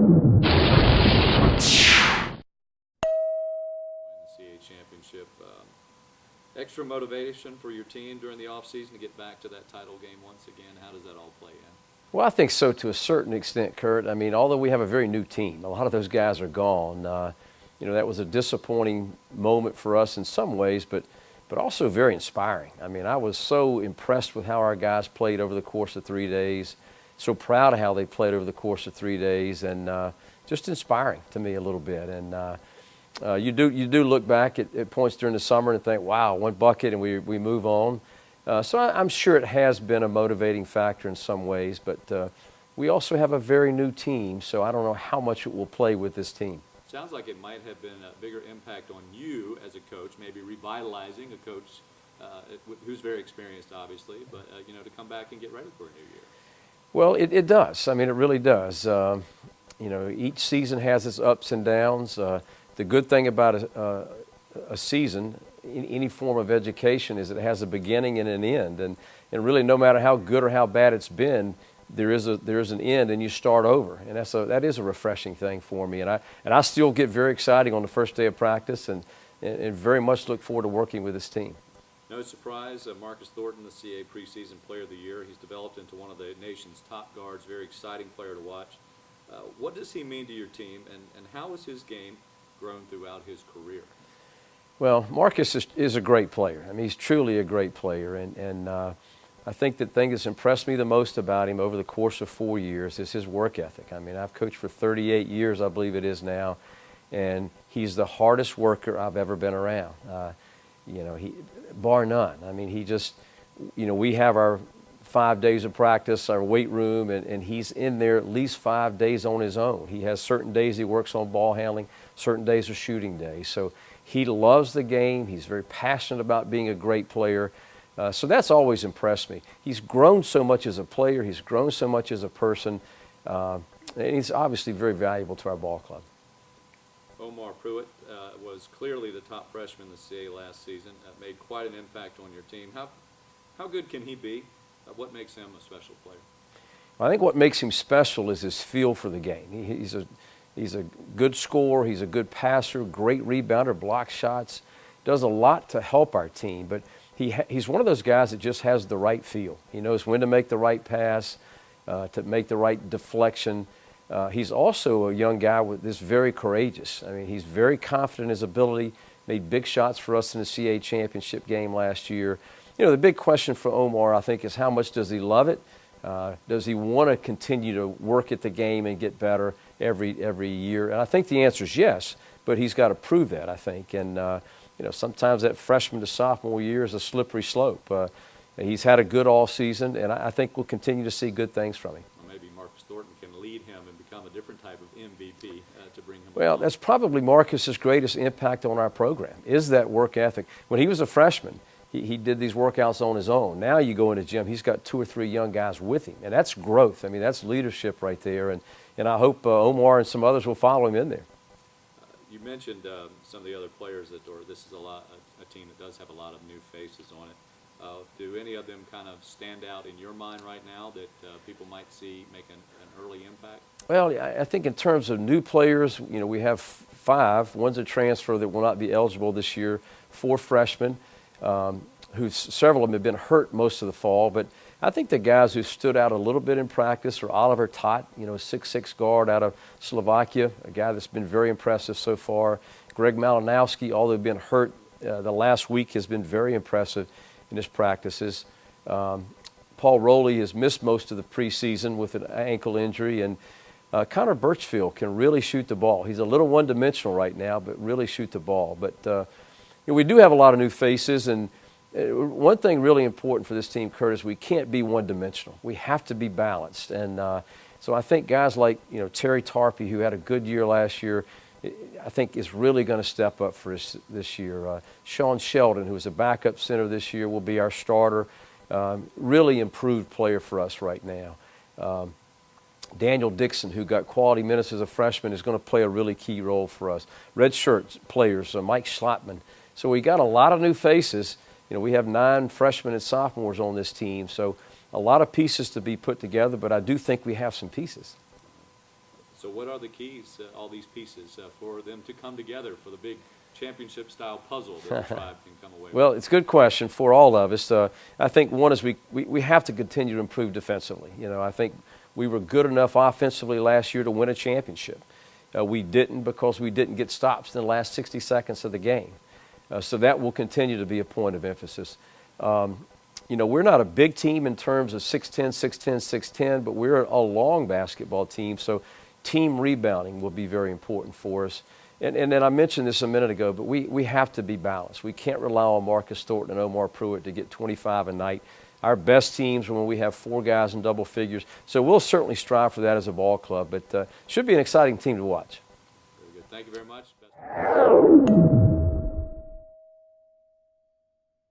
CAA championship. Extra motivation for your team during the offseason to get back to that title game once again. How does that all play in? Well, I think so to a certain extent, Kurt. I mean, although we have a very new team, a lot of those guys are gone. That was a disappointing moment for us in some ways, but also very inspiring. I mean, I was so impressed with how our guys played over the course of 3 days, so proud of how they played over the course of 3 days, and just inspiring to me a little bit. And you do look back at points during the summer and think, wow, one bucket and we move on. So I'm sure it has been a motivating factor in some ways, but we also have a very new team, so I don't know how much it will play with this team. Sounds like it might have been a bigger impact on you as a coach, maybe revitalizing a coach who's very experienced, obviously, but to come back and get ready for a new year. Well, it does. I mean, it really does. Each season has its ups and downs. The good thing about a season, in any form of education, is it has a beginning and an end. And really, no matter how good or how bad it's been, there is an end, and you start over. And that is a refreshing thing for me. And I still get very excited on the first day of practice, and very much look forward to working with this team. No surprise, Marcus Thornton, the CAA preseason player of the year. He's developed into one of the nation's top guards, very exciting player to watch. What does he mean to your team, and how has his game grown throughout his career? Well, Marcus is a great player. I mean, he's truly a great player, and I think the thing that's impressed me the most about him over the course of 4 years is his work ethic. I mean, I've coached for 38 years, I believe it is now, and he's the hardest worker I've ever been around. Bar none. I mean, he just, we have our 5 days of practice, our weight room, and he's in there at least 5 days on his own. He has certain days he works on ball handling, certain days are shooting days. So he loves the game. He's very passionate about being a great player. So that's always impressed me. He's grown so much as a player. He's grown so much as a person. And he's obviously very valuable to our ball club. Omar Pruitt was clearly the top freshman in the CAA last season. Made quite an impact on your team. How good can he be? What makes him a special player? I think what makes him special is his feel for the game. He's a good scorer. He's a good passer, great rebounder, blocks shots. Does a lot to help our team. But he's one of those guys that just has the right feel. He knows when to make the right pass, to make the right deflection. He's also a young guy that's very courageous. I mean, he's very confident in his ability, made big shots for us in the CAA championship game last year. The big question for Omar, I think, is how much does he love it? Does he want to continue to work at the game and get better every year? And I think the answer is yes, but he's got to prove that, I think. And, sometimes that freshman to sophomore year is a slippery slope. He's had a good all season, and I think we'll continue to see good things from him. Well, maybe Marcus Thornton can lead him and become a different type of MVP to bring him Well, along. that's probably Marcus's greatest impact on our program, is that work ethic. When he was a freshman, he did these workouts on his own. Now you go in the gym, he's got 2 or 3 young guys with him, and that's growth. I mean, that's leadership right there, and I hope Omar and some others will follow him in there. You mentioned some of the other players this is a team that does have a lot of new faces on it. Do any of them kind of stand out in your mind right now that people might see make an early impact? Well, I think in terms of new players, we have 5. One's a transfer that will not be eligible this year, 4 freshmen. Several of them have been hurt most of the fall, but I think the guys who stood out a little bit in practice are Oliver Tot, 6'6" guard out of Slovakia, a guy that's been very impressive so far. Greg Malinowski, although been hurt the last week, has been very impressive in his practices. Paul Rowley has missed most of the preseason with an ankle injury, and Connor Birchfield can really shoot the ball. He's a little one-dimensional right now, but really shoot the ball. But we do have a lot of new faces, and one thing really important for this team, Curtis, we can't be one-dimensional. We have to be balanced, and so I think guys like Terry Tarpey, who had a good year last year, I think is really going to step up for us this year. Sean Sheldon, who was a backup center this year, will be our starter. Really improved player for us right now. Daniel Dixon, who got quality minutes as a freshman, is going to play a really key role for us. Redshirt players, Mike Schlappman. So we got a lot of new faces. We have 9 freshmen and sophomores on this team, so a lot of pieces to be put together, but I do think we have some pieces. So what are the keys, all these pieces, for them to come together for the big championship-style puzzle that the tribe can come away with? Well, it's a good question for all of us. I think one is we have to continue to improve defensively. I think we were good enough offensively last year to win a championship. We didn't because we didn't get stops in the last 60 seconds of the game. So that will continue to be a point of emphasis. We're not a big team in terms of 6'10", 6'10", 6'10", but we're a long basketball team, so team rebounding will be very important for us. And then I mentioned this a minute ago, but we have to be balanced. We can't rely on Marcus Thornton and Omar Pruitt to get 25 a night. Our best teams are when we have 4 guys in double figures. So we'll certainly strive for that as a ball club, but should be an exciting team to watch. Very good. Thank you very much. Best